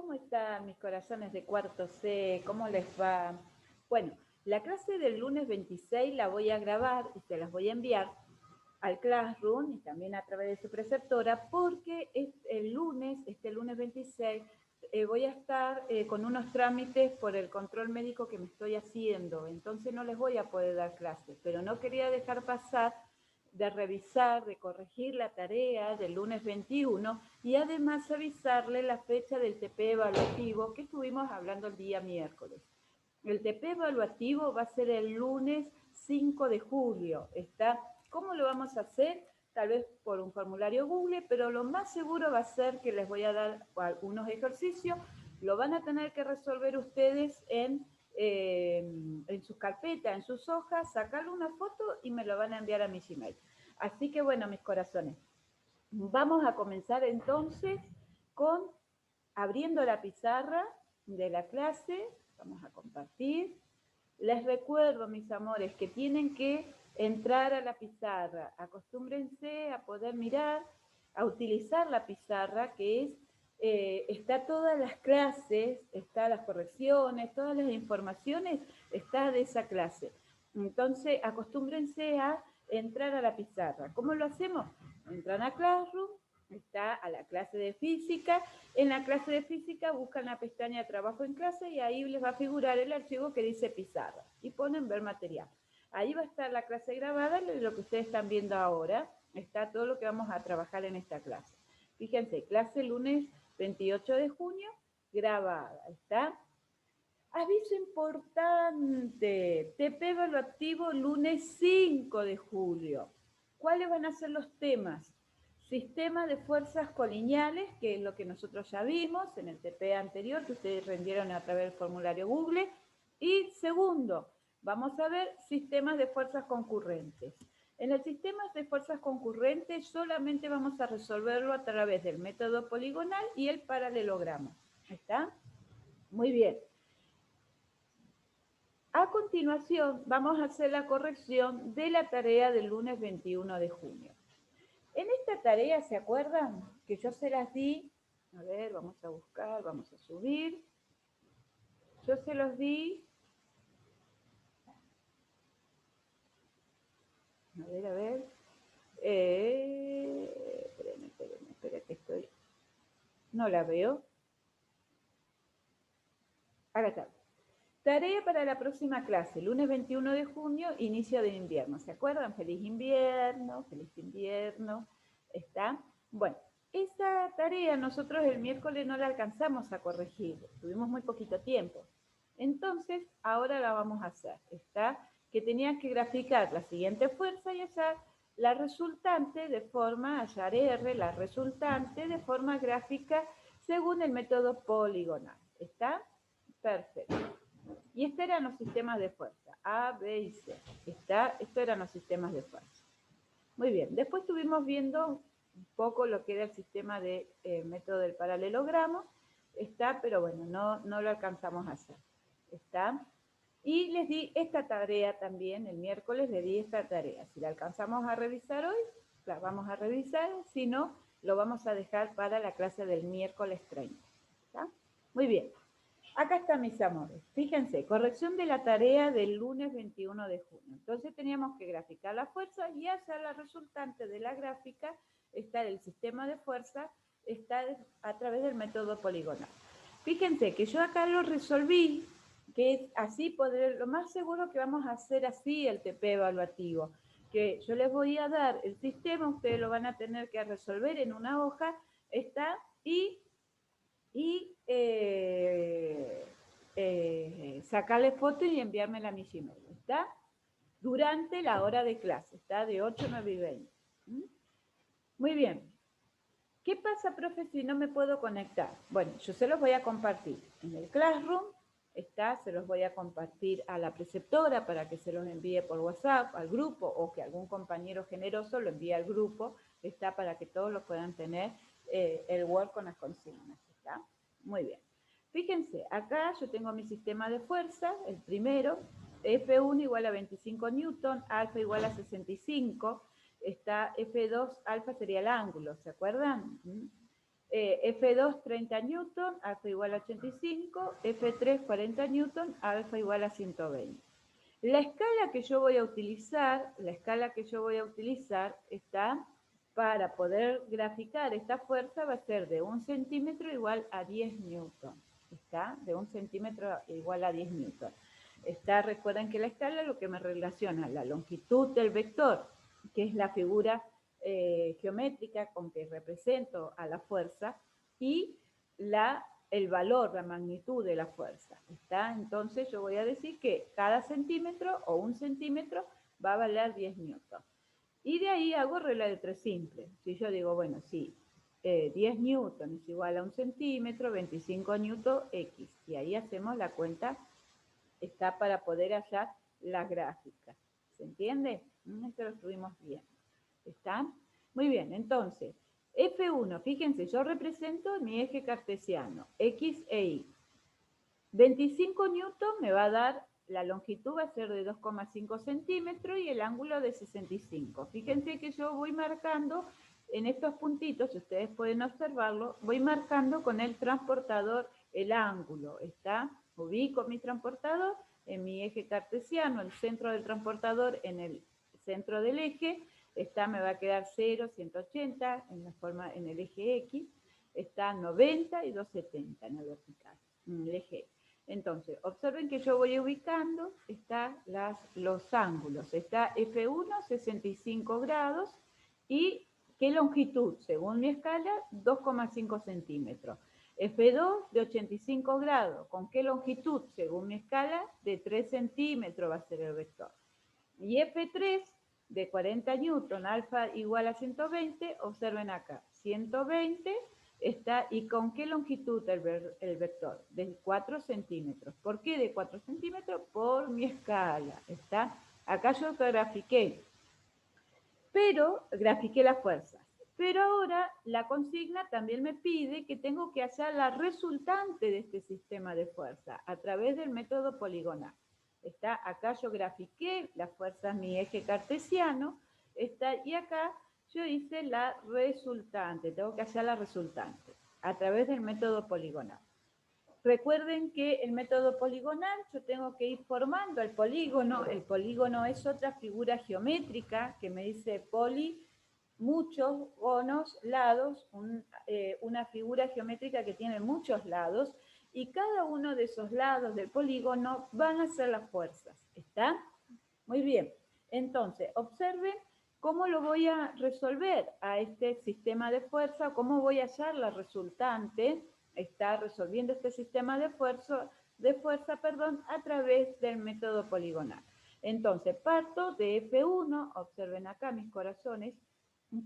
¿Cómo están mis corazones de cuarto C? ¿Cómo les va? Bueno, la clase del lunes 26 la voy a grabar y se las voy a enviar al Classroom y también a través de su preceptora porque este lunes 26, voy a estar con unos trámites por el control médico que me estoy haciendo, entonces no les voy a poder dar clases, pero no quería dejar pasar de revisar, de corregir la tarea del lunes 21 y además avisarle la fecha del TP evaluativo que estuvimos hablando el día miércoles. El TP evaluativo va a ser el lunes 5 de julio. ¿Cómo lo vamos a hacer? Tal vez por un formulario Google, pero lo más seguro va a ser que les voy a dar algunos ejercicios. Lo van a tener que resolver ustedes en sus carpetas, en sus hojas, sacarle una foto y me lo van a enviar a mi Gmail. Así que bueno, mis corazones, vamos a comenzar entonces con abriendo la pizarra de la clase. Vamos a compartir. Les recuerdo, mis amores, que tienen que entrar a la pizarra. Acostúmbrense a poder mirar, a utilizar la pizarra, que está todas las clases, está las correcciones, todas las informaciones, está de esa clase. Entonces, acostúmbrense a entrar a la pizarra. ¿Cómo lo hacemos? Entran a Classroom, está a la clase de física. En la clase de física buscan la pestaña Trabajo en clase y ahí les va a figurar el archivo que dice pizarra y ponen ver material. Ahí va a estar la clase grabada, lo que ustedes están viendo ahora, está todo lo que vamos a trabajar en esta clase. Fíjense, clase lunes 28 de junio, grabada, ¿está? Aviso importante, TP evaluativo lunes 5 de julio. ¿Cuáles van a ser los temas? Sistema de fuerzas colineales, que es lo que nosotros ya vimos en el TP anterior, que ustedes rendieron a través del formulario Google. Y segundo, vamos a ver sistemas de fuerzas concurrentes. En el sistema de fuerzas concurrentes solamente vamos a resolverlo a través del método poligonal y el paralelogramo. ¿Está? Muy bien. A continuación, vamos a hacer la corrección de la tarea del lunes 21 de junio. En esta tarea, ¿se acuerdan? Que yo se las di, a ver, vamos a buscar, vamos a subir. Yo se los di, a ver, esperen, que estoy, no la veo. Acá está. Tarea para la próxima clase, lunes 21 de junio, inicio de invierno. ¿Se acuerdan? Feliz invierno, ¿está? Bueno, esa tarea nosotros el miércoles no la alcanzamos a corregir, tuvimos muy poquito tiempo. Entonces, ahora la vamos a hacer, ¿está? Que tenías que graficar la siguiente fuerza y hallar la resultante de forma, hallar R, la resultante de forma gráfica según el método poligonal, ¿está? Perfecto. Y estos eran los sistemas de fuerza, A, B y C. Estos eran los sistemas de fuerza. Muy bien, después estuvimos viendo un poco lo que era el sistema de método del paralelogramo, pero bueno, no lo alcanzamos a hacer. Y les di esta tarea también, el miércoles les di esta tarea. Si la alcanzamos a revisar hoy, la vamos a revisar, si no, lo vamos a dejar para la clase del miércoles 30. ¿Está? Muy bien. Acá están mis amores. Fíjense, corrección de la tarea del lunes 21 de junio. Entonces teníamos que graficar la fuerza y hacer la resultante de la gráfica, está el sistema de fuerza, está a través del método poligonal. Fíjense que yo acá lo resolví, que es así poder, lo más seguro que vamos a hacer así el TP evaluativo, que yo les voy a dar el sistema, ustedes lo van a tener que resolver en una hoja, sacarle foto y enviármela a mi Gmail, ¿está? Durante la hora de clase, ¿está? De 8, 9 y 20. Muy bien. ¿Qué pasa, profe, si no me puedo conectar? Bueno, yo se los voy a compartir en el Classroom, se los voy a compartir a la preceptora para que se los envíe por WhatsApp al grupo o que algún compañero generoso lo envíe al grupo, está para que todos lo puedan tener el Word con las consignas, ¿está? Muy bien. Fíjense, acá yo tengo mi sistema de fuerza, el primero, F1 igual a 25 newton, alfa igual a 65, está F2, alfa sería el ángulo, ¿se acuerdan? F2 30 newton, alfa igual a 85, F3 40 newton, alfa igual a 120. La escala que yo voy a utilizar, está para poder graficar esta fuerza va a ser de 1 centímetro igual a 10 newton. ¿Está? De 1 centímetro igual a 10 newton. Está, recuerden que la escala es lo que me relaciona la longitud del vector, que es la figura geométrica con que represento a la fuerza, y el valor, la magnitud de la fuerza. ¿Está? Entonces yo voy a decir que cada centímetro o 1 centímetro va a valer 10 newton. Y de ahí hago regla de 3 simple. Si yo digo, bueno, sí, 10 newton es igual a 1 centímetro, 25 newton X. Y ahí hacemos la cuenta, está para poder hallar la gráfica. ¿Se entiende? Esto lo estuvimos bien. ¿Está? Muy bien, entonces, F1, fíjense, yo represento mi eje cartesiano, X e Y. 25 newton me va a dar, la longitud va a ser de 2,5 centímetros y el ángulo de 65. Fíjense que yo voy marcando en estos puntitos, ustedes pueden observarlo, voy marcando con el transportador el ángulo. ¿Está? Ubico mi transportador en mi eje cartesiano, el centro del transportador en el centro del eje. Me va a quedar 0, 180 en el eje X. Está 90 y 270 en el vertical, en el eje. Entonces, observen que yo voy ubicando, los ángulos. Está F1, 65 grados, y ¿qué longitud? Según mi escala, 2,5 centímetros. F2 de 85 grados. ¿Con qué longitud? Según mi escala, de 3 centímetros va a ser el vector. Y F3 de 40 newton, alfa igual a 120, observen acá, 120 está, ¿y con qué longitud el vector? De 4 centímetros. ¿Por qué de 4 centímetros? Por mi escala, ¿está? Acá yo grafiqué las fuerzas. Pero ahora la consigna también me pide que tengo que hallar la resultante de este sistema de fuerza a través del método poligonal. Está, acá yo grafiqué las fuerzas, mi eje cartesiano, está, y acá yo hice la resultante, tengo que hallar la resultante a través del método poligonal. Recuerden que el método poligonal, yo tengo que ir formando el polígono es otra figura geométrica que me dice poli, muchos, gonos, lados, una figura geométrica que tiene muchos lados, y cada uno de esos lados del polígono van a ser las fuerzas. ¿Está? Muy bien. Entonces, observen cómo lo voy a resolver a este sistema de fuerza, cómo voy a hallar la resultante. Está resolviendo este sistema de fuerza, a través del método poligonal. Entonces, parto de F1, observen acá mis corazones,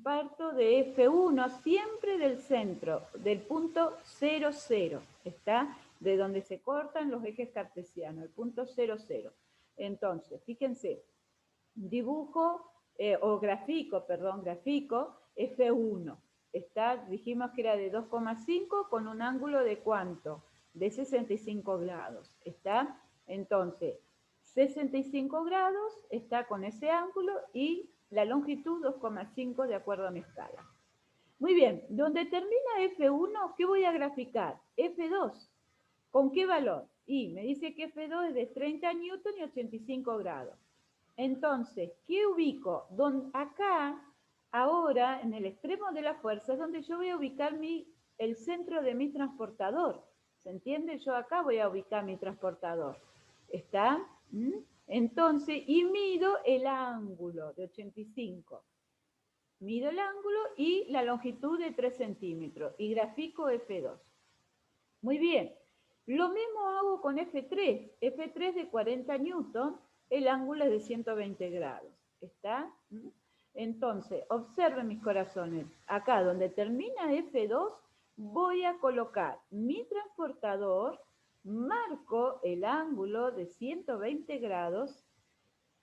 parto de F1 siempre del centro, del punto 0, 0, ¿está? De donde se cortan los ejes cartesianos, el punto 0, 0. Entonces, fíjense, grafico F1. Dijimos que era de 2,5 con un ángulo de ¿cuánto? De 65 grados. ¿Está? Entonces, 65 grados está con ese ángulo y la longitud 2,5 de acuerdo a mi escala. Muy bien, donde termina F1, ¿qué voy a graficar? F2. ¿Con qué valor? Y me dice que F2 es de 30 newton y 85 grados. Entonces, ¿qué ubico? Acá, ahora, en el extremo de la fuerza, es donde yo voy a ubicar el centro de mi transportador. ¿Se entiende? Yo acá voy a ubicar mi transportador. ¿Está? Entonces, y mido el ángulo de 85. Mido el ángulo y la longitud de 3 centímetros. Y grafico F2. Muy bien. Lo mismo hago con F3. F3 de 40 newton, el ángulo es de 120 grados. ¿Está? Entonces, observen mis corazones. Acá donde termina F2, voy a colocar mi transportador, marco el ángulo de 120 grados.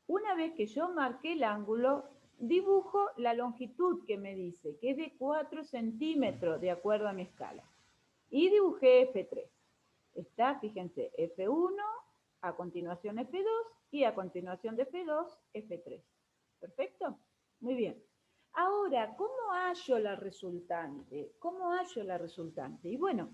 Una vez que yo marqué el ángulo, dibujo la longitud que me dice, que es de 4 centímetros, de acuerdo a mi escala. Y dibujé F3. Está, fíjense, F1, a continuación F2 y a continuación de F2, F3. ¿Perfecto? Muy bien. Ahora, ¿cómo hallo la resultante? ¿Cómo hallo la resultante? Y bueno,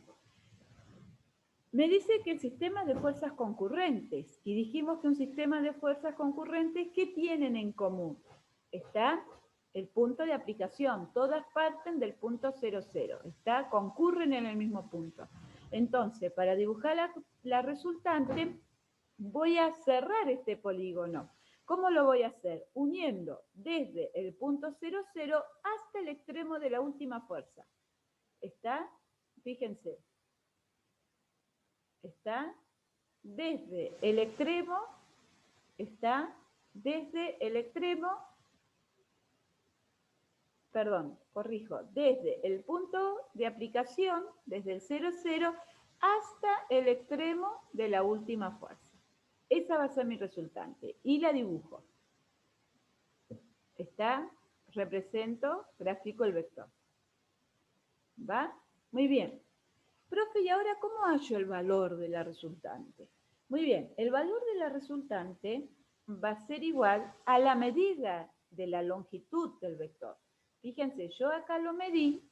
me dice que el sistema de fuerzas concurrentes, y dijimos que un sistema de fuerzas concurrentes, ¿qué tienen en común? Está el punto de aplicación, todas parten del punto 0,0, concurren en el mismo punto. Entonces, para dibujar la resultante, voy a cerrar este polígono. ¿Cómo lo voy a hacer? Uniendo desde el punto 0,0 hasta el extremo de la última fuerza. ¿Está? Fíjense. Está desde el extremo, desde el punto de aplicación, desde el 0,0 hasta el extremo de la última fuerza. Esa va a ser mi resultante. Y la dibujo. Represento, grafico el vector. ¿Va? Muy bien. Profe, ¿y ahora cómo hallo el valor de la resultante? Muy bien, el valor de la resultante va a ser igual a la medida de la longitud del vector. Fíjense, yo acá lo medí,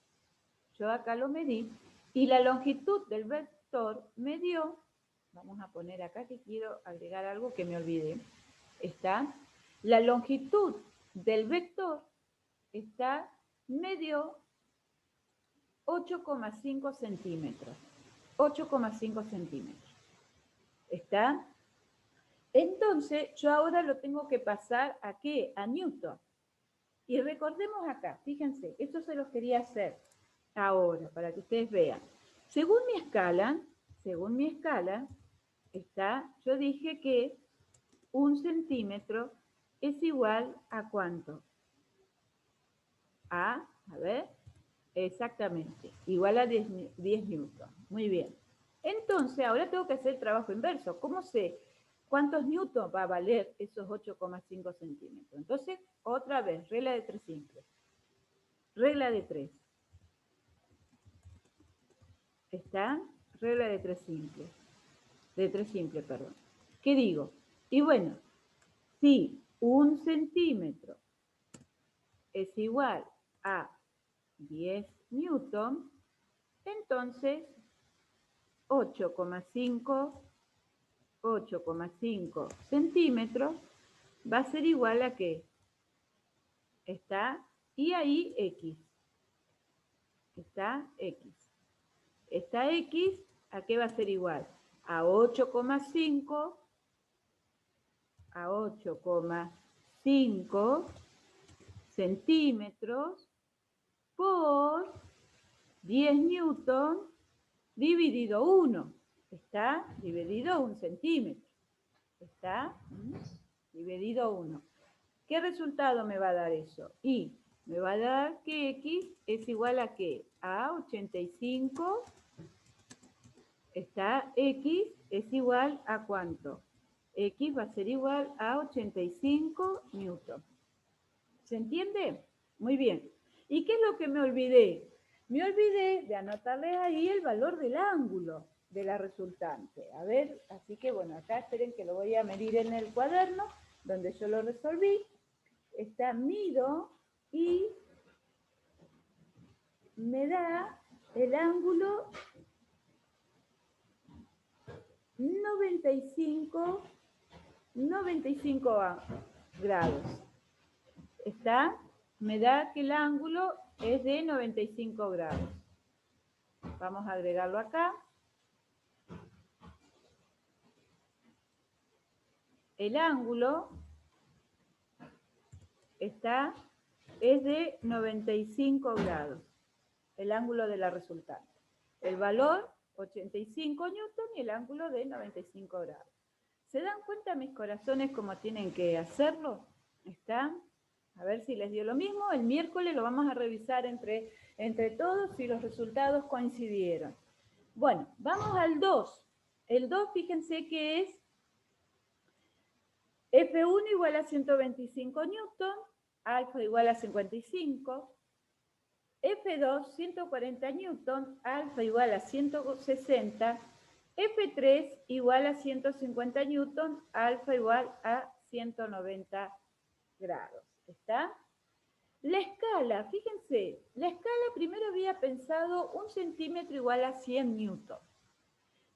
y la longitud del vector me dio, vamos a poner acá que quiero agregar algo que me olvidé, la longitud del vector me dio 8,5 centímetros. 8,5 centímetros. ¿Está? Entonces, yo ahora lo tengo que pasar ¿a qué? A Newton. Y recordemos acá, fíjense, esto se los quería hacer ahora, para que ustedes vean. Según mi escala, yo dije que 1 centímetro es igual a ¿cuánto? A ver, exactamente, igual a 10 newton. Muy bien. Entonces, ahora tengo que hacer el trabajo inverso. ¿Cómo sé cuántos newtons va a valer esos 8,5 centímetros? Entonces, otra vez, regla de 3 simple. Regla de 3. Regla de 3 simple. De 3 simple, perdón. ¿Qué digo? Y bueno, si 1 centímetro es igual a 10 newton, entonces 8,5 centímetros va a ser igual a ¿qué? Y ahí X. Esta X, ¿a qué va a ser igual? A 8,5 centímetros por 10 newton dividido 1. Dividido 1 centímetro. Dividido 1. ¿Qué resultado me va a dar eso? Y me va a dar que X es igual a ¿qué? A 85. X es igual a ¿cuánto? X va a ser igual a 85 newton. ¿Se entiende? Muy bien. ¿Y qué es lo que me olvidé? Me olvidé de anotarles ahí el valor del ángulo de la resultante. A ver, así que bueno, acá esperen que lo voy a medir en el cuaderno, donde yo lo resolví. Mido y me da el ángulo 95 grados. Me da que el ángulo es de 95 grados. Vamos a agregarlo acá. El ángulo es de 95 grados. El ángulo de la resultante. El valor, 85 newton y el ángulo de 95 grados. ¿Se dan cuenta, mis corazones, cómo tienen que hacerlo? A ver si les dio lo mismo. El miércoles lo vamos a revisar entre todos si los resultados coincidieron. Bueno, vamos al 2. El 2, fíjense que es F1 igual a 125 newton, alfa igual a 55, F2, 140 newton, alfa igual a 160, F3 igual a 150 newton, alfa igual a 190 grados. La escala, fíjense, la escala primero había pensado 1 centímetro igual a 100 newton.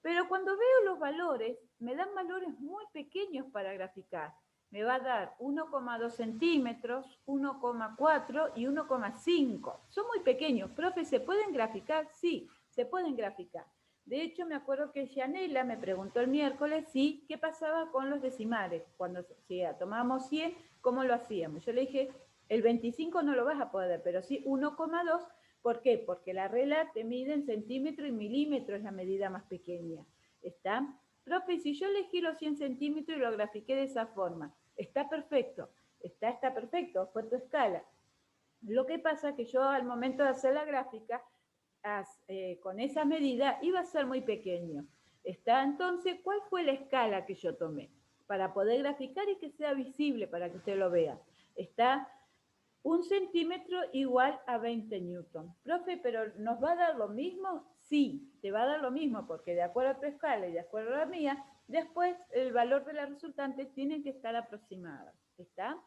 Pero cuando veo los valores, me dan valores muy pequeños para graficar. Me va a dar 1,2 centímetros, 1,4 y 1,5. Son muy pequeños. Profe, ¿se pueden graficar? Sí, se pueden graficar. De hecho, me acuerdo que Yanela me preguntó el miércoles sí, qué pasaba con los decimales. Cuando tomábamos 100, ¿cómo lo hacíamos? Yo le dije, el 25 no lo vas a poder, pero sí 1,2. ¿Por qué? Porque la regla te mide en centímetros y milímetros, es la medida más pequeña. ¿Está? Profe, si yo elegí los 100 centímetros y lo grafiqué de esa forma, está perfecto. Está perfecto, fue tu escala. Lo que pasa es que yo al momento de hacer la gráfica, con esa medida, iba a ser muy pequeño. ¿Está? Entonces, ¿cuál fue la escala que yo tomé? Para poder graficar y que sea visible, para que usted lo vea. Está 1 centímetro igual a 20 newton. Profe, ¿pero nos va a dar lo mismo? Sí, te va a dar lo mismo, porque de acuerdo a tu escala y de acuerdo a la mía, después el valor de la resultante tiene que estar aproximado. ¿Está?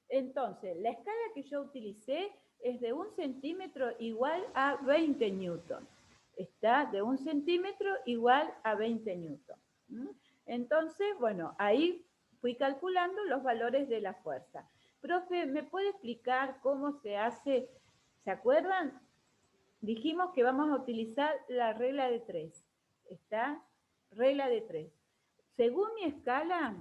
Entonces, la escala que yo utilicé es de 1 centímetro igual a 20 newton. Está de 1 centímetro igual a 20 newton. Entonces, bueno, ahí fui calculando los valores de la fuerza. Profe, ¿me puede explicar cómo se hace? ¿Se acuerdan? Dijimos que vamos a utilizar la regla de 3. ¿Está? Regla de 3. Según mi escala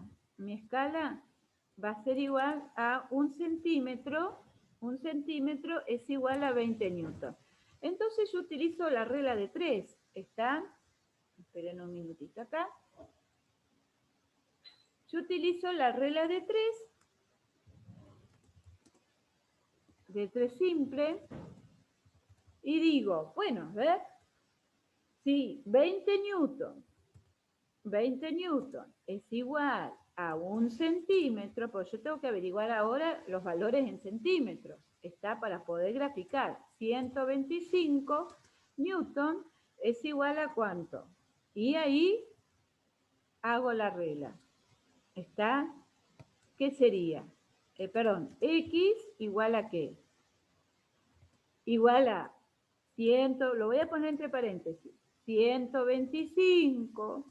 va a ser igual a 1 centímetro. 1 centímetro es igual a 20 newton. Entonces yo utilizo la regla de 3. ¿Está? Esperen un minutito acá. Yo utilizo la regla de 3 simple, y digo, bueno, a ver, si 20 newton es igual a 1 centímetro, pues yo tengo que averiguar ahora los valores en centímetros. Está para poder graficar. 125 newton es igual a ¿cuánto? Y ahí hago la regla. ¿Está? ¿Qué sería? Perdón, X igual a ¿qué? Igual a 100, lo voy a poner entre paréntesis, 125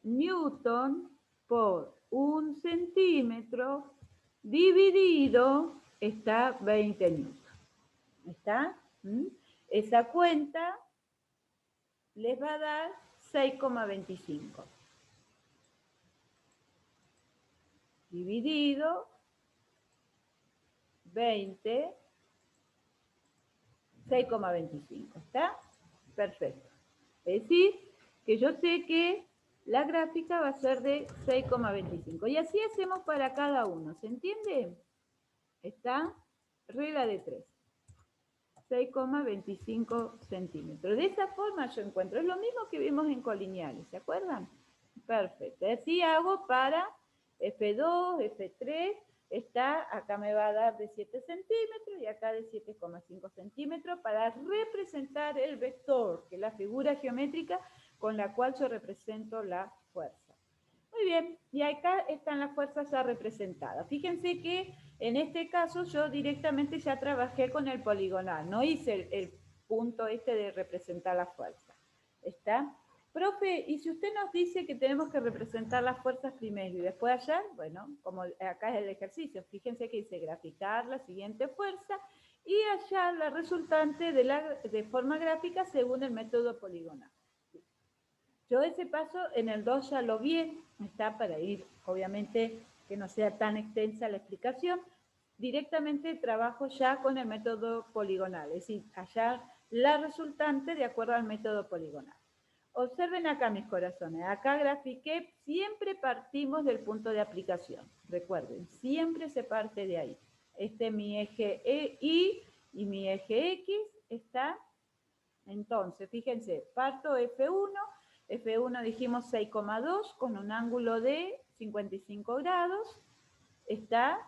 newton por 1 centímetro dividido, está 20 newton. ¿Está? Esa cuenta les va a dar 6,25. Dividido 20, 6,25. ¿Está? Perfecto. Es decir, que yo sé que la gráfica va a ser de 6,25. Y así hacemos para cada uno. ¿Se entiende? Está regla de 3. 6,25 centímetros. De esa forma yo encuentro. Es lo mismo que vimos en colineales. ¿Se acuerdan? Perfecto. Así hago para F2, F3. Acá me va a dar de 7 centímetros y acá de 7,5 centímetros para representar el vector, que es la figura geométrica con la cual yo represento la fuerza. Muy bien, y acá están las fuerzas ya representadas. Fíjense que en este caso yo directamente ya trabajé con el poligonal, no hice el punto de representar la fuerza. ¿Está? Profe, y si usted nos dice que tenemos que representar las fuerzas primero y después hallar, bueno, como acá es el ejercicio, fíjense que dice graficar la siguiente fuerza y hallar la resultante de forma gráfica según el método poligonal. Yo ese paso en el 2 ya lo vi, está para ir, obviamente, que no sea tan extensa la explicación. Directamente trabajo ya con el método poligonal, es decir, hallar la resultante de acuerdo al método poligonal. Observen acá, mis corazones, acá grafiqué, siempre partimos del punto de aplicación. Recuerden, siempre se parte de ahí. Este es mi eje Y y mi eje X está. Entonces, fíjense, parto F1. F1 dijimos 6,2 con un ángulo de 55 grados. ¿Está?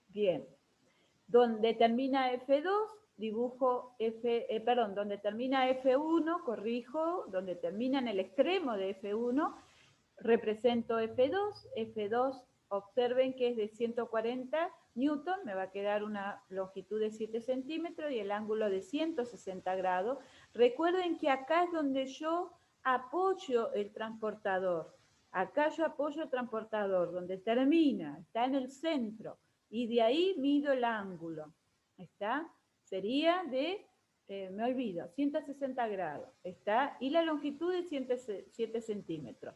Bien. Donde termina F2, dibujo donde termina F1, corrijo, donde termina en el extremo de F1, represento F2, F2 observen que es de 140 newton, me va a quedar una longitud de 7 centímetros y el ángulo de 160 grados. Recuerden que acá es donde yo apoyo el transportador. Acá yo apoyo el transportador, donde termina, está en el centro, y de ahí mido el ángulo. ¿Está? Sería de, me olvido, 160 grados. ¿Está? Y la longitud de 7 centímetros.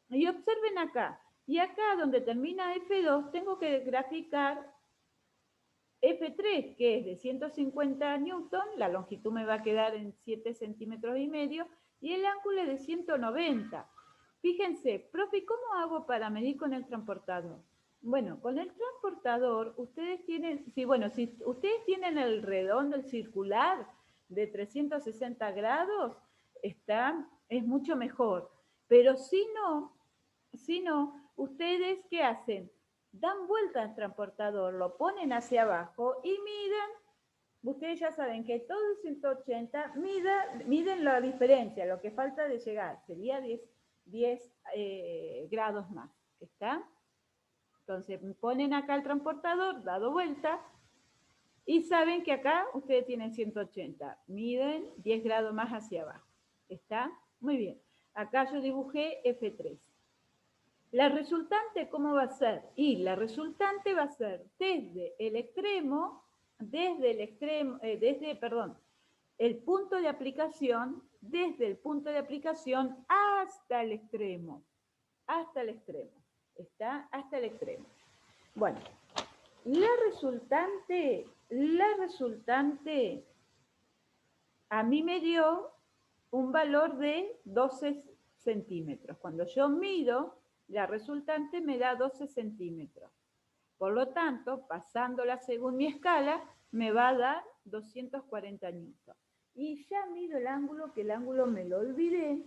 Y observen acá, y acá donde termina F2 tengo que graficar F3, que es de 150 newton, la longitud me va a quedar en 7 centímetros y medio, y el ángulo es de 190. Fíjense, profe, ¿cómo hago para medir con el transportador? Bueno, con el transportador, ustedes tienen, si ustedes tienen el redondo, el circular de 360 grados, es mucho mejor. Pero si no, ustedes, ¿qué hacen? Dan vuelta al transportador, lo ponen hacia abajo y miden. Ustedes ya saben que todo es 180, miden la diferencia, lo que falta de llegar, sería 10 grados más, ¿está? Entonces ponen acá el transportador, dado vuelta, y saben que acá ustedes tienen 180, miden 10 grados más hacia abajo, ¿está? Muy bien, acá yo dibujé F3. La resultante, ¿cómo va a ser? Y la resultante va a ser desde el punto de aplicación, desde el punto de aplicación hasta el extremo. Hasta el extremo. ¿Está? Hasta el extremo. Bueno, la resultante a mí me dio un valor de 12 centímetros. Cuando yo mido, la resultante me da 12 centímetros. Por lo tanto, pasándola según mi escala, me va a dar 240 newton. Y ya mido el ángulo, que el ángulo me lo olvidé.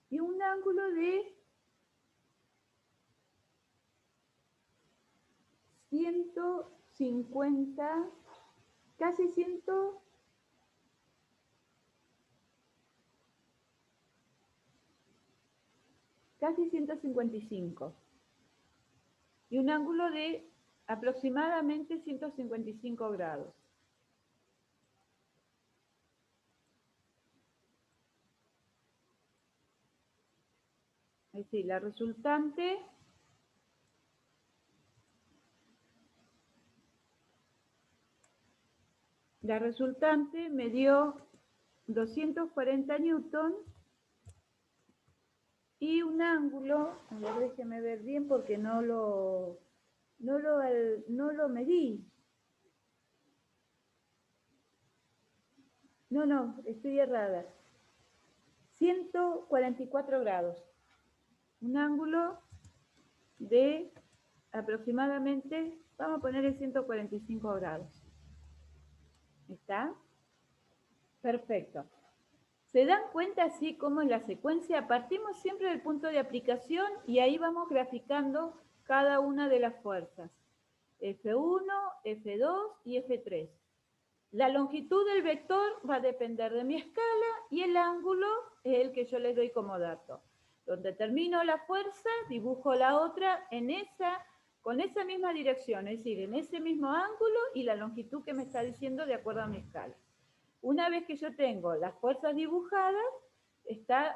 Y un ángulo de 150, casi 100, casi 155. Y un ángulo de aproximadamente 155 grados. Es decir, la resultante me dio 240 newton y un ángulo, a ver, déjeme ver bien porque no lo medí. No, estoy errada. 144 grados. Un ángulo de aproximadamente, vamos a ponerle 145 grados. ¿Está? Perfecto. ¿Se dan cuenta así como en la secuencia? Partimos siempre del punto de aplicación y ahí vamos graficando cada una de las fuerzas. F1, F2 y F3. La longitud del vector va a depender de mi escala y el ángulo es el que yo les doy como dato. Donde termino la fuerza, dibujo la otra con esa misma dirección, es decir, en ese mismo ángulo y la longitud que me está diciendo de acuerdo a mi escala. Una vez que yo tengo las fuerzas dibujadas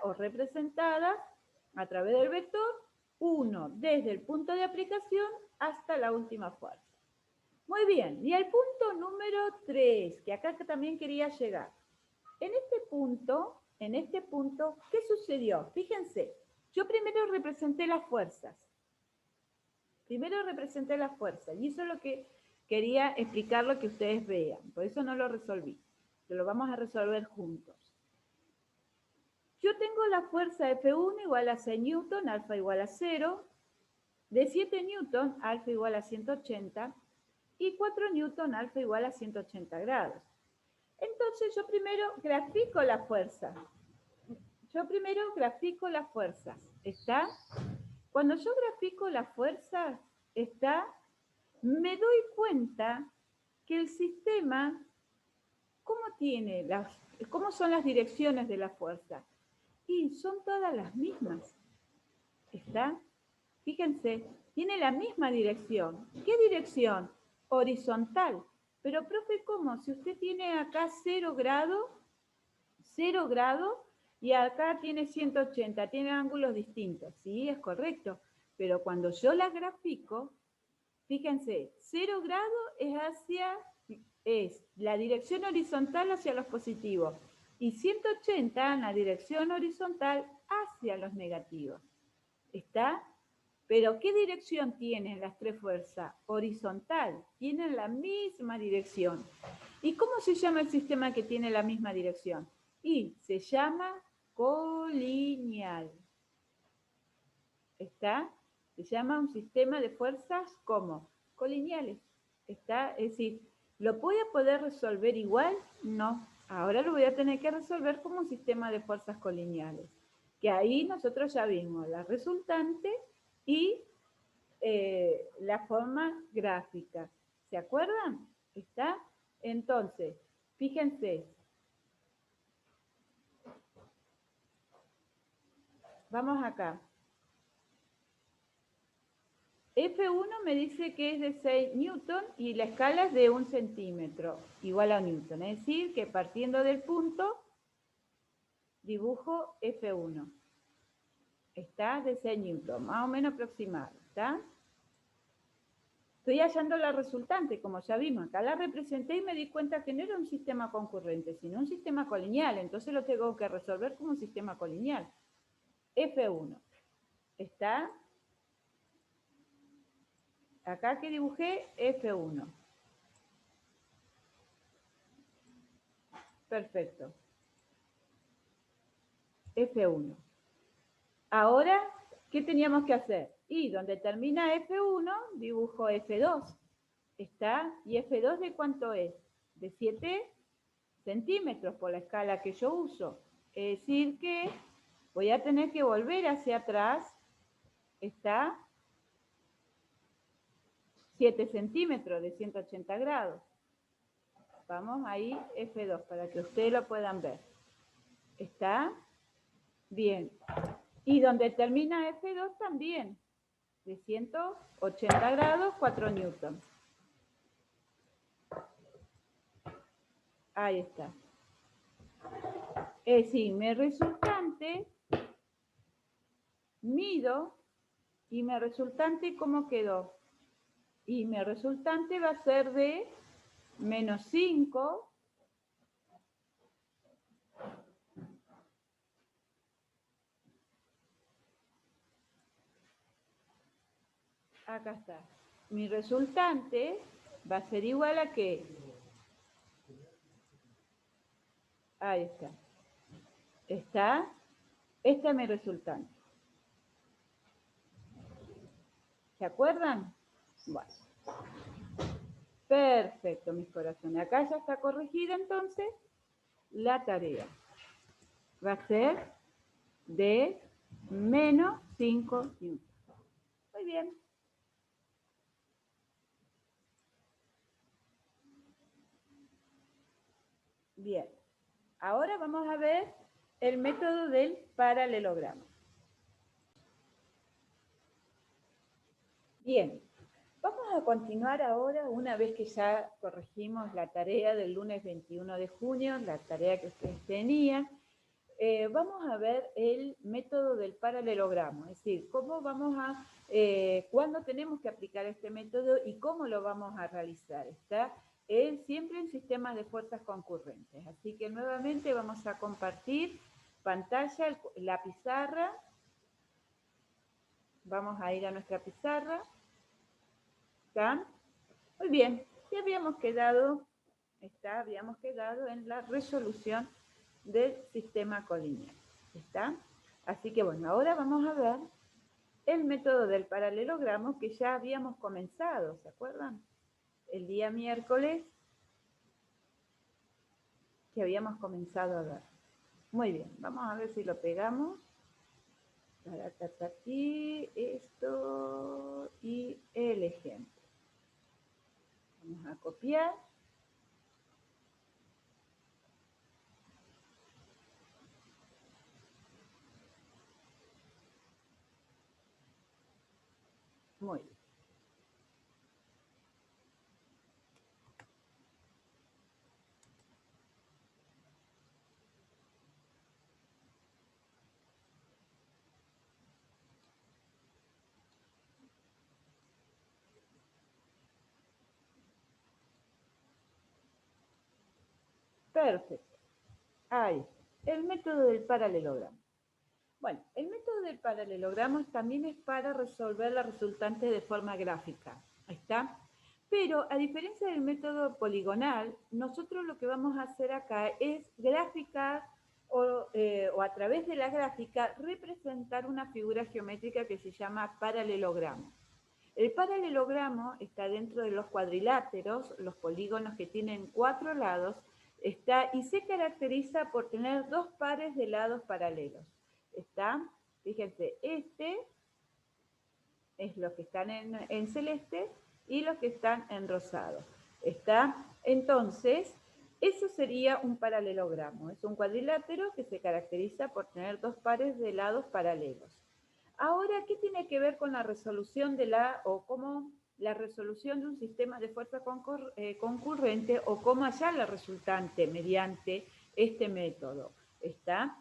o representadas a través del vector, uno desde el punto de aplicación hasta la última fuerza. Muy bien, y el punto número 3, que acá también quería llegar. En este punto, ¿qué sucedió? Fíjense, yo primero representé las fuerzas. Y eso es lo que quería explicar, lo que ustedes vean. Por eso no lo resolví. Lo vamos a resolver juntos. Yo tengo la fuerza F1 igual a 6 newton, alfa igual a 0, de 7 newton, alfa igual a 180, y 4 newton, alfa igual a 180 grados. Entonces yo primero grafico la fuerza. yo primero grafico las fuerzas, ¿está? Cuando yo grafico las fuerzas, ¿está? Me doy cuenta que el sistema, ¿cómo son las direcciones de la fuerza? Y son todas las mismas, ¿está? Fíjense, tiene la misma dirección. ¿Qué dirección? Horizontal. Pero, profe, ¿cómo? Si usted tiene acá 0 grados y acá tiene 180, tiene ángulos distintos. Sí, es correcto. Pero cuando yo la grafico, fíjense, 0 grados es la dirección horizontal hacia los positivos y 180 en la dirección horizontal hacia los negativos. ¿Está? Pero ¿qué dirección tienen las tres fuerzas? Horizontal. Tienen la misma dirección. ¿Y cómo se llama el sistema que tiene la misma dirección? Y se llama colineal. ¿Está? Se llama un sistema de fuerzas como colineales. ¿Está? Es decir, ¿lo voy a poder resolver igual? No. Ahora lo voy a tener que resolver como un sistema de fuerzas colineales. Que ahí nosotros ya vimos la resultante y la forma gráfica. ¿Se acuerdan? ¿Está? Entonces, fíjense. Vamos acá. F1 me dice que es de 6 newton y la escala es de 1 centímetro, igual a newton. Es decir, que partiendo del punto, dibujo F1. Está de 6 newton, más o menos aproximado. ¿Está? Estoy hallando la resultante, como ya vimos. Acá la representé y me di cuenta que no era un sistema concurrente, sino un sistema colineal. Entonces lo tengo que resolver como un sistema colineal. F1. ¿Está? Acá que dibujé F1. Perfecto. F1. Ahora, ¿qué teníamos que hacer? Y donde termina F1, dibujo F2. ¿Está? ¿Y F2 de cuánto es? De 7 centímetros por la escala que yo uso. Es decir que voy a tener que volver hacia atrás. ¿Está? 7 centímetros de 180 grados. Vamos ahí, F2, para que ustedes lo puedan ver. ¿Está? Bien. Y donde termina F2 también, de 180 grados, 4 newtons. Ahí está. Es decir, mi resultante, mido, y mi resultante, ¿cómo quedó? Y mi resultante va a ser de menos 5. Acá está. Mi resultante va a ser igual a ¿qué? Ahí está. ¿Está? Este es mi resultante. ¿Se acuerdan? Bueno. Perfecto, mis corazones. Acá ya está corregida entonces la tarea. Va a ser de menos 5 newtons. Muy bien. Bien. Ahora vamos a ver el método del paralelogramo. Bien. Vamos a continuar ahora, una vez que ya corregimos la tarea del lunes 21 de junio, la tarea que ustedes tenían, vamos a ver el método del paralelogramo, es decir, cuándo tenemos que aplicar este método y cómo lo vamos a realizar. Está siempre en sistemas de fuerzas concurrentes. Así que nuevamente vamos a compartir pantalla, la pizarra. Vamos a ir a nuestra pizarra. ¿Está? Muy bien, ya habíamos quedado en la resolución del sistema colineal. ¿Está? Así que bueno, ahora vamos a ver el método del paralelogramo que ya habíamos comenzado, ¿se acuerdan? El día miércoles que habíamos comenzado a ver. Muy bien, vamos a ver si lo pegamos. Aquí, esto y el ejemplo. Vamos a copiar. Muy bien. Perfecto. Ahí. El método del paralelogramo. Bueno, el método del paralelogramo también es para resolver la resultante de forma gráfica. Ahí está. Pero a diferencia del método poligonal, nosotros lo que vamos a hacer acá es graficar o a través de la gráfica representar una figura geométrica que se llama paralelogramo. El paralelogramo está dentro de los cuadriláteros, los polígonos que tienen 4 lados, está y se caracteriza por tener 2 pares de lados paralelos. Está, fíjense, este es los que están en celeste y los que están en rosado. ¿Está? Entonces, eso sería un paralelogramo. Es un cuadrilátero que se caracteriza por tener 2 pares de lados paralelos. Ahora, ¿qué tiene que ver con la resolución de cómo la resolución de un sistema de fuerza concurrente o cómo hallar la resultante mediante este método? ¿Está?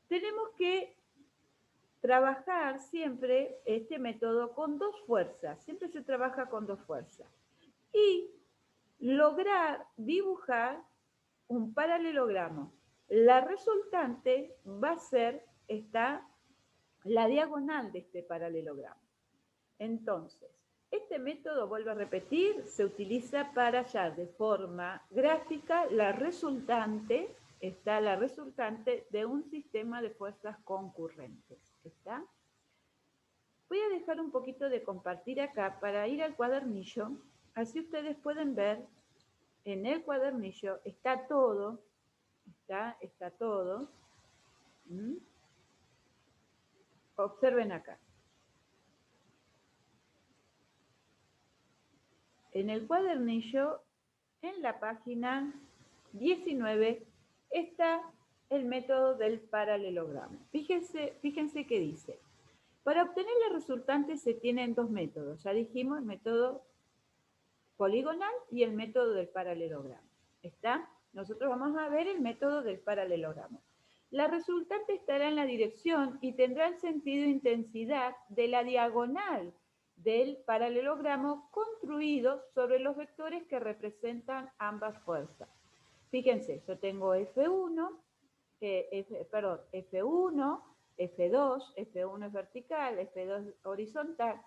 Tenemos que trabajar siempre este método con 2 fuerzas, siempre se trabaja con 2 fuerzas. Y lograr dibujar un paralelogramo. La resultante va a ser la diagonal de este paralelogramo. Entonces, este método, vuelvo a repetir, se utiliza para hallar de forma gráfica la resultante de un sistema de fuerzas concurrentes. ¿Está? Voy a dejar un poquito de compartir acá para ir al cuadernillo, así ustedes pueden ver, en el cuadernillo está todo, está todo. Observen acá. En el cuadernillo, en la página 19, está el método del paralelogramo. Fíjense qué dice. Para obtener la resultante se tienen 2 métodos. Ya dijimos el método poligonal y el método del paralelogramo. ¿Está? Nosotros vamos a ver el método del paralelogramo. La resultante estará en la dirección y tendrá el sentido e intensidad de la diagonal del paralelogramo construido sobre los vectores que representan ambas fuerzas. Fíjense, yo tengo F1, F1, F2, F1 es vertical, F2 es horizontal,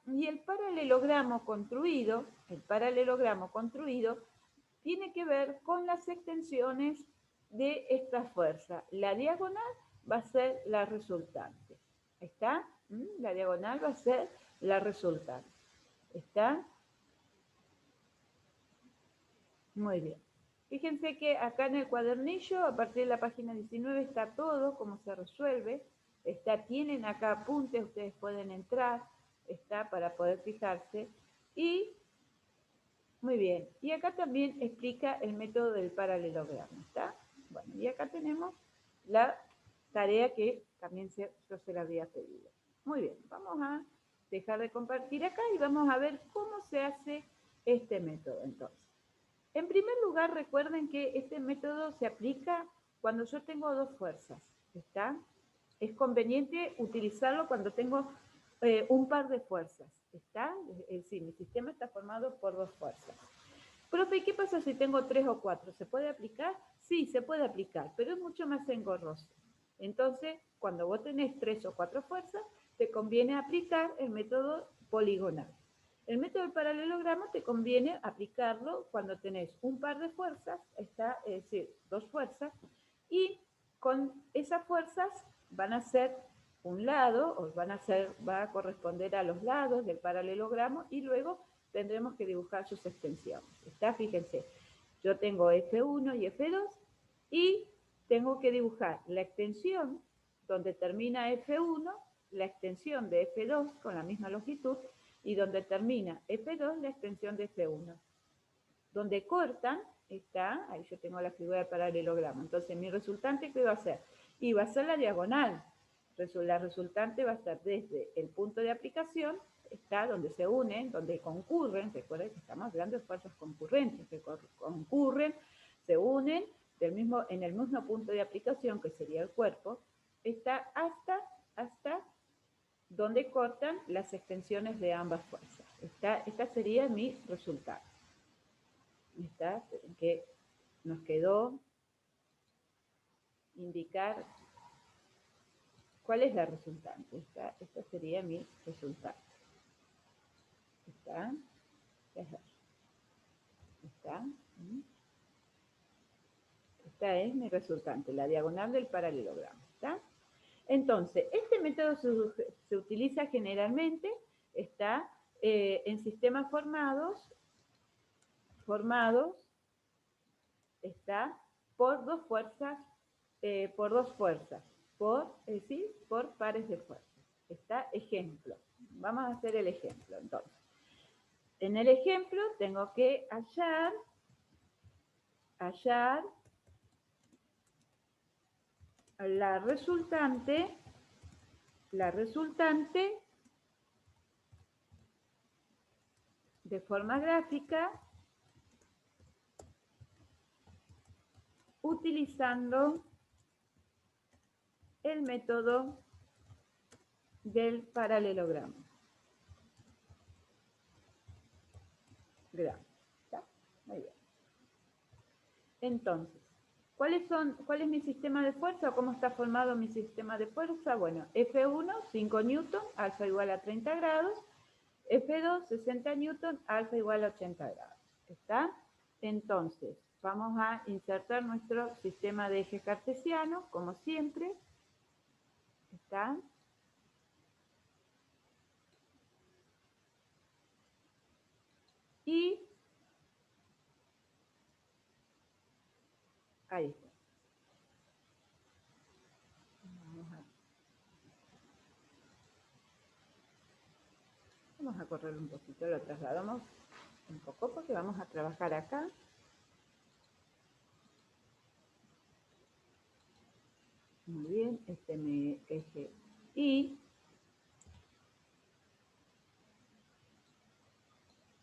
y el paralelogramo construido tiene que ver con las extensiones de esta fuerza. La diagonal va a ser la resultante. ¿Está? La diagonal va a ser la resultante. ¿Está? Muy bien. Fíjense que acá en el cuadernillo, a partir de la página 19, está todo, cómo se resuelve. Tienen acá apuntes, ustedes pueden entrar, para poder fijarse. Y, muy bien, y acá también explica el método del paralelogramo, ¿está? Bueno, y acá tenemos la tarea que también yo se la había pedido. Muy bien, vamos a dejar de compartir acá y vamos a ver cómo se hace este método entonces. En primer lugar, recuerden que este método se aplica cuando yo tengo 2 fuerzas, ¿está? Es conveniente utilizarlo cuando tengo un par de fuerzas, ¿está? Es decir, mi sistema está formado por 2 fuerzas. Profe, ¿qué pasa si tengo 3 o 4? ¿Se puede aplicar? Sí, se puede aplicar, pero es mucho más engorroso. Entonces, cuando vos tenés 3 o 4 fuerzas, te conviene aplicar el método poligonal. El método del paralelogramo te conviene aplicarlo cuando tenés un par de fuerzas, es decir, 2 fuerzas, y con esas fuerzas van a ser un lado, va a corresponder a los lados del paralelogramo, y luego tendremos que dibujar sus extensiones. Fíjense, yo tengo F1 y F2, y tengo que dibujar la extensión donde termina F1, la extensión de F2 con la misma longitud, y donde termina F2, la extensión de F1. Donde cortan, está, ahí yo tengo la figura del paralelogramo. Entonces, mi resultante, ¿qué va a ser? Y va a ser la diagonal. La resultante va a estar desde el punto de aplicación, está donde se unen, donde concurren, recuerden que estamos hablando de fuerzas concurrentes, que concurren, se unen en el mismo punto de aplicación, que sería el cuerpo, está hasta donde cortan las extensiones de ambas fuerzas. Esta sería mi resultado. Está, que nos quedó indicar cuál es la resultante. Esta sería mi resultado. Está. Esta es mi resultante, la diagonal del paralelogramo. ¿Está? Entonces, este método se utiliza generalmente, está en sistemas formados, está por dos fuerzas, por pares de fuerzas. Está ejemplo. Vamos a hacer el ejemplo, entonces. En el ejemplo tengo que hallar la resultante de forma gráfica utilizando el método del paralelogramo. ¿Está? Muy bien. Entonces, ¿cuál es mi sistema de fuerza o cómo está formado mi sistema de fuerza? Bueno, F1, 5 newton, alfa igual a 30 grados. F2, 60 newton, alfa igual a 80 grados. ¿Está? Entonces, vamos a insertar nuestro sistema de eje cartesiano, como siempre. ¿Está? Y ahí está. Vamos a correr un poquito, lo trasladamos un poco porque vamos a trabajar acá. Muy bien, este es mi eje Y.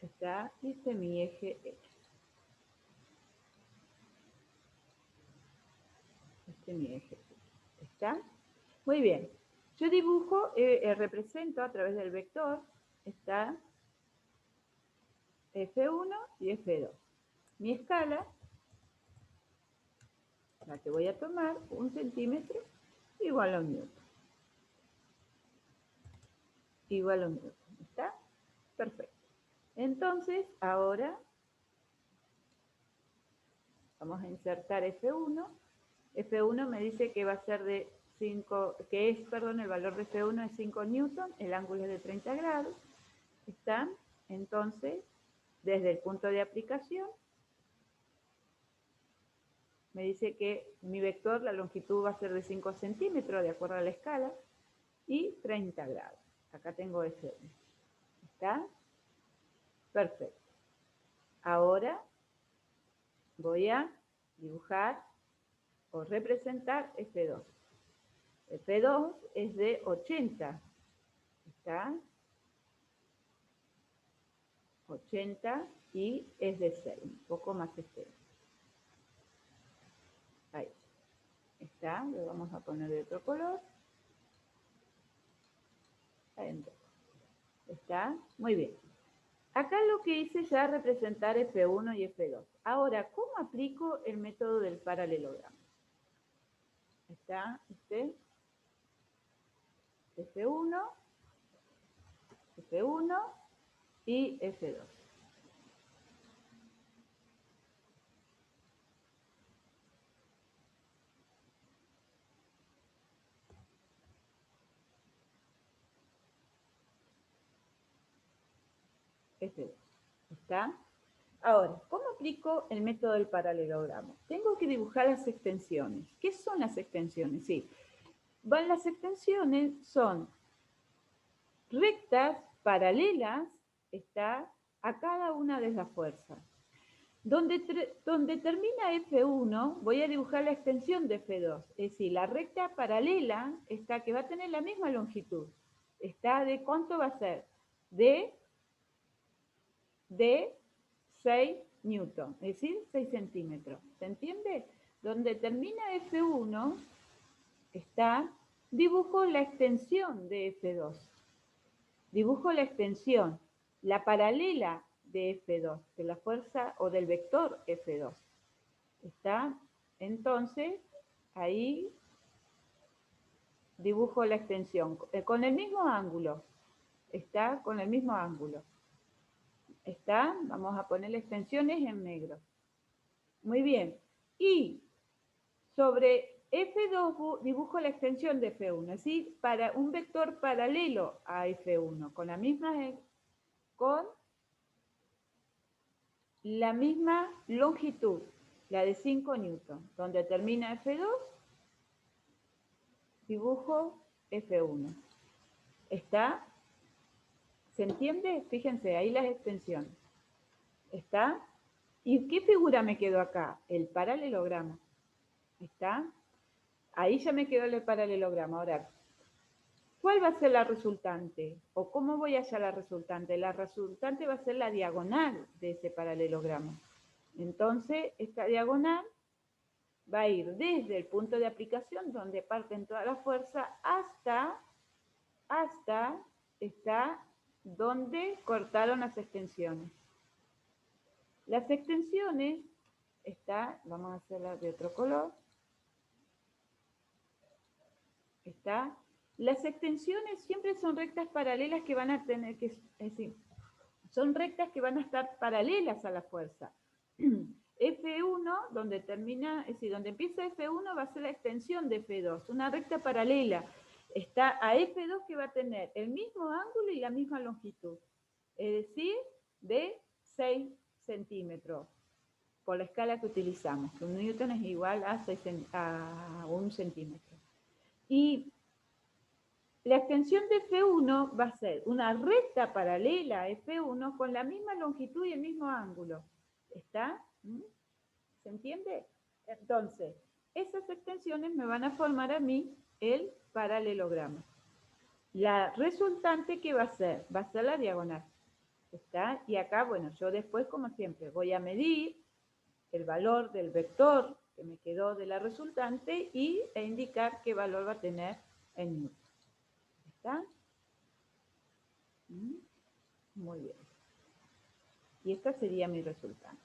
Está, este es mi eje X. Este es mi eje X. ¿Está? Muy bien. Yo dibujo, represento a través del vector, está F1 y F2. Mi escala, la que voy a tomar, 1 centímetro, igual a 1 newton. Igual a 1 newton. ¿Está? Perfecto. Entonces, ahora vamos a insertar F1. F1 me dice que va a ser de 5, el valor de F1 es 5 newton, el ángulo es de 30 grados. ¿Está? Entonces, desde el punto de aplicación, me dice que mi vector, la longitud va a ser de 5 centímetros, de acuerdo a la escala, y 30 grados. Acá tengo F1. ¿Está? Perfecto. Ahora voy a dibujar o representar F2. F2 es de 80. ¿Está? 80 y es de 6, un poco más extenso. Ahí está, lo vamos a poner de otro color. Adentro. ¿Está? Muy bien. Acá lo que hice ya es representar F1 y F2. Ahora, ¿cómo aplico el método del paralelogramo? Está F1, F1 y F2. F2. ¿Está? Ahora, ¿cómo aplico el método del paralelogramo? Tengo que dibujar las extensiones. ¿Qué son las extensiones? Sí, las extensiones son rectas paralelas, está a cada una de las fuerzas. Donde termina F1, voy a dibujar la extensión de F2. Es decir, la recta paralela está que va a tener la misma longitud. Está de cuánto va a ser. De 6 newton, es decir, 6 centímetros. ¿Se entiende? Donde termina F1, está, dibujo la extensión de F2. Dibujo la extensión, la paralela de F2, de la fuerza o del vector F2. ¿Está? Entonces, ahí dibujo la extensión con el mismo ángulo. ¿Está? Con el mismo ángulo. ¿Está? Vamos a poner extensiones en negro. Muy bien. Y sobre F2 dibujo la extensión de F1, es decir, para un vector paralelo a F1, con la misma longitud, la de 5 newton. Donde termina F2, dibujo F1. ¿Está? ¿Se entiende? Fíjense, ahí las extensiones. ¿Está? ¿Y qué figura me quedó acá? El paralelogramo. ¿Está? Ahí ya me quedó el paralelogramo. Ahora, ¿cuál va a ser la resultante? ¿O cómo voy a hallar la resultante? La resultante va a ser la diagonal de ese paralelogramo. Entonces, esta diagonal va a ir desde el punto de aplicación, donde parten toda la fuerza, hasta está donde cortaron las extensiones. Las extensiones, vamos a hacerlas de otro color, las extensiones siempre son rectas paralelas que van a tener que, es decir, son rectas que van a estar paralelas a la fuerza. F1, donde termina, es decir, donde empieza F1 va a ser la extensión de F2, una recta paralela. Está a F2 que va a tener el mismo ángulo y la misma longitud, es decir, de 6 centímetros, por la escala que utilizamos, que un newton es igual a 1 centímetro. Y la extensión de F1 va a ser una recta paralela a F1 con la misma longitud y el mismo ángulo. ¿Está? ¿Se entiende? Entonces, esas extensiones me van a formar a mí el paralelogramo. La resultante, ¿qué va a ser? Va a ser la diagonal. ¿Está? Y acá, bueno, yo después, como siempre, voy a medir el valor del vector que me quedó de la resultante e indicar qué valor va a tener en newton. ¿Está? Muy bien. Y esta sería mi resultante.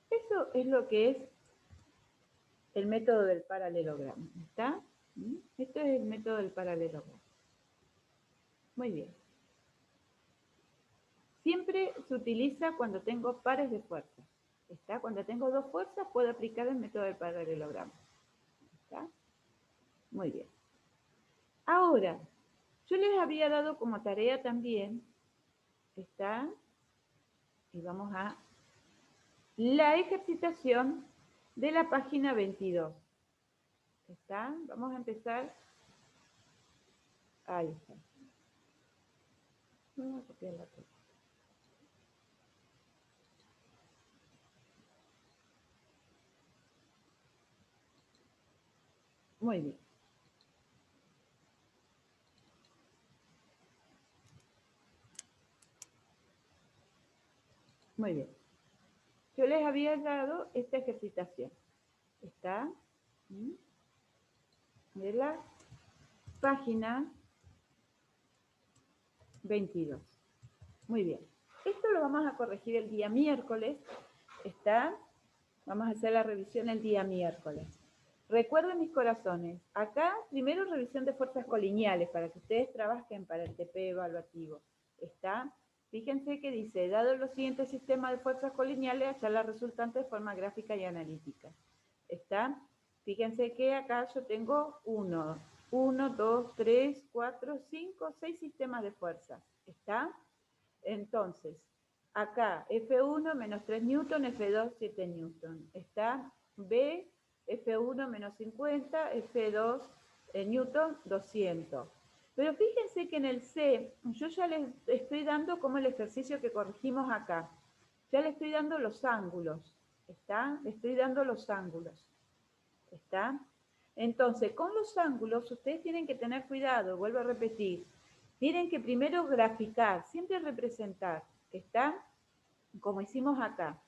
Eso es lo que es el método del paralelogramo. ¿Está? Esto es el método del paralelogramo. Muy bien. Siempre se utiliza cuando tengo pares de fuerzas. ¿Está? Cuando tengo dos fuerzas puedo aplicar el método del paralelogramo. ¿Está? Muy bien. Ahora, yo les había dado como tarea también, ¿está? Y vamos a la ejercitación de la página 22. ¿Está? Vamos a empezar. Ahí está. Vamos a copiar la cosa. Muy bien. Muy bien. Yo les había dado esta ejercitación. Está de la página 22. Muy bien. Esto lo vamos a corregir el día miércoles. Está. Vamos a hacer la revisión el día miércoles. Recuerden, mis corazones, acá primero revisión de fuerzas colineales para que ustedes trabajen para el TP evaluativo. ¿Está? Fíjense que dice, dado los siguientes sistemas de fuerzas colineales, hallar la resultante de forma gráfica y analítica. ¿Está? Fíjense que acá yo tengo 1, 2, 3, 4, 5, 6 sistemas de fuerzas. ¿Está? Entonces, Acá, F1 menos 3 newton, F2 7 newton. Está B, F1 menos 50, F2 newton 200. Pero fíjense que en el C, yo ya les estoy dando como el ejercicio que corregimos acá. Ya le estoy dando los ángulos. ¿Está? Le estoy dando los ángulos. ¿Está? Entonces, con los ángulos, ustedes tienen que tener cuidado, vuelvo a repetir. Tienen que primero graficar, siempre representar. ¿Está? Como hicimos acá.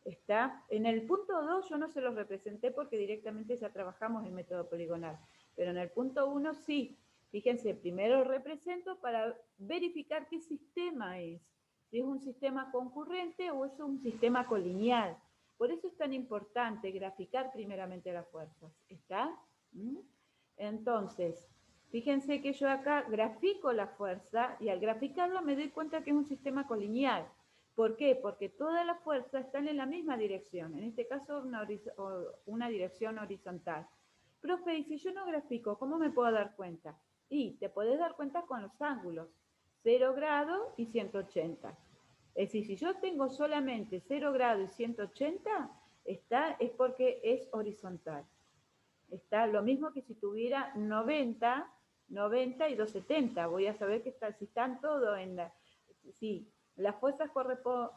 ¿Está? En el punto 2 yo no se los representé porque directamente ya trabajamos el método poligonal. Pero en el punto 1 sí. Fíjense, primero represento para verificar qué sistema es. Si es un sistema concurrente o es un sistema colineal. Por eso es tan importante graficar primeramente las fuerzas. ¿Está? Entonces, fíjense que yo acá grafico la fuerza y al graficarla me doy cuenta que es un sistema colineal. ¿Por qué? Porque todas las fuerzas están en la misma dirección, en este caso una dirección horizontal. Profe, y si yo no grafico, ¿cómo me puedo dar cuenta? Y te puedes dar cuenta con los ángulos, 0 grado y 180. Es decir, si yo tengo solamente 0 grado y 180, es porque es horizontal. Está lo mismo que si tuviera 90 y 270. Voy a saber que si están todos en la... Si las fuerzas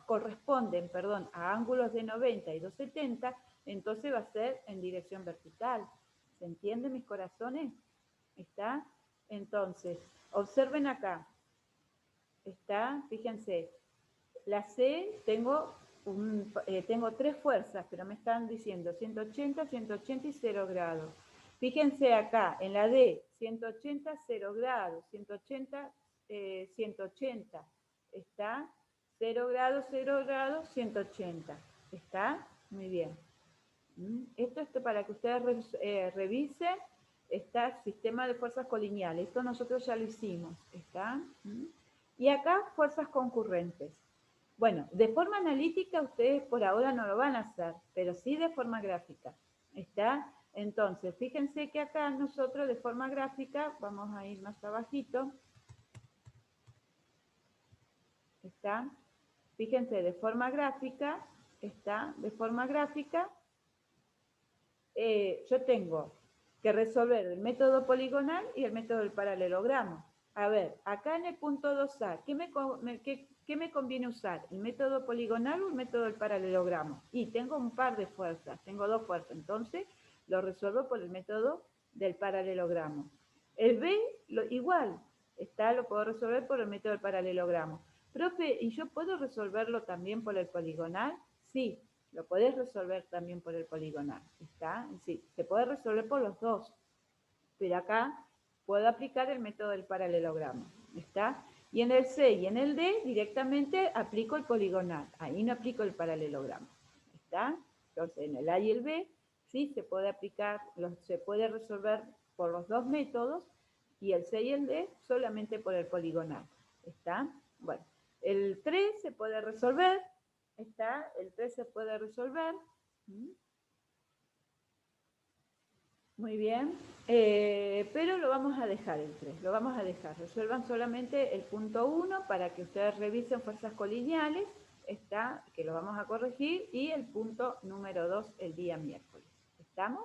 corresponden a ángulos de 90 y 270, entonces va a ser en dirección vertical. ¿Se entiende, mis corazones? ¿Está? Entonces, observen acá. Está, fíjense, la C tengo tres fuerzas, pero me están diciendo 180, 180 y 0 grados. Fíjense acá, en la D, 180, 0 grados, 180, 180. ¿Está? 0 grados, 0 grados, 180. ¿Está? Muy bien. Esto es para que ustedes revisen. Está sistema de fuerzas colineales. Esto nosotros ya lo hicimos. ¿Está? Y acá fuerzas concurrentes. Bueno, de forma analítica ustedes por ahora no lo van a hacer, pero sí de forma gráfica. ¿Está? Entonces, fíjense que acá nosotros de forma gráfica, vamos a ir más abajito. ¿Está? Fíjense, de forma gráfica, ¿está? De forma gráfica, yo tengo que resolver el método poligonal y el método del paralelogramo. A ver, acá en el punto 2A, ¿qué me conviene usar? ¿El método poligonal o el método del paralelogramo? Y tengo un par de fuerzas, tengo dos fuerzas, entonces lo resuelvo por el método del paralelogramo. El B, igual, lo puedo resolver por el método del paralelogramo. Profe, ¿y yo puedo resolverlo también por el poligonal? Sí, lo podés resolver también por el poligonal. ¿Está? Sí, se puede resolver por los dos, pero acá puedo aplicar el método del paralelogramo. ¿Está? Y en el C y en el D directamente aplico el poligonal. Ahí no aplico el paralelogramo. ¿Está? Entonces en el A y el B sí se puede aplicar, se puede resolver por los dos métodos y el C y el D solamente por el poligonal. ¿Está? Bueno, el 3 se puede resolver. ¿Está? El 3 se puede resolver. Muy bien. Pero lo vamos a dejar el 3. Lo vamos a dejar. Resuelvan solamente el punto 1 para que ustedes revisen fuerzas colineales. Está, que lo vamos a corregir. Y el punto número 2 el día miércoles. ¿Estamos?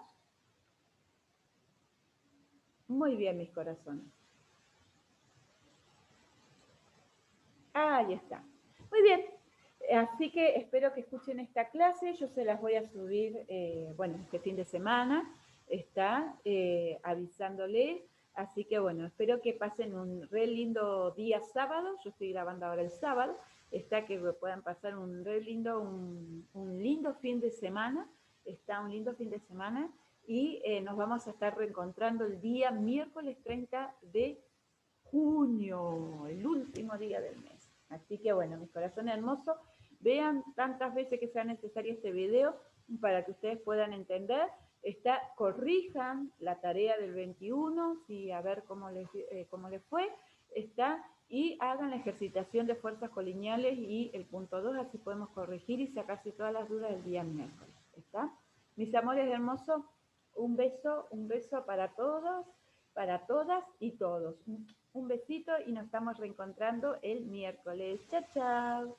Muy bien, mis corazones. Ahí está. Muy bien. Así que espero que escuchen esta clase. Yo se las voy a subir, bueno, este fin de semana. Está avisándole. Así que bueno, espero que pasen un re lindo día sábado. Yo estoy grabando ahora el sábado. Está que puedan pasar un re lindo, un lindo fin de semana. Está un lindo fin de semana. Y nos vamos a estar reencontrando el día miércoles 30 de junio, el último día del mes. Así que bueno, mis corazones hermosos, vean tantas veces que sea necesario este video para que ustedes puedan entender. Corrijan la tarea del 21, sí, a ver cómo les fue. Y hagan la ejercitación de fuerzas colineales y el punto 2, así podemos corregir y sacarse todas las dudas del día miércoles. ¿Está? Mis amores hermosos, un beso para todos, para todas y todos. Un besito y nos estamos reencontrando el miércoles. Chao, chao.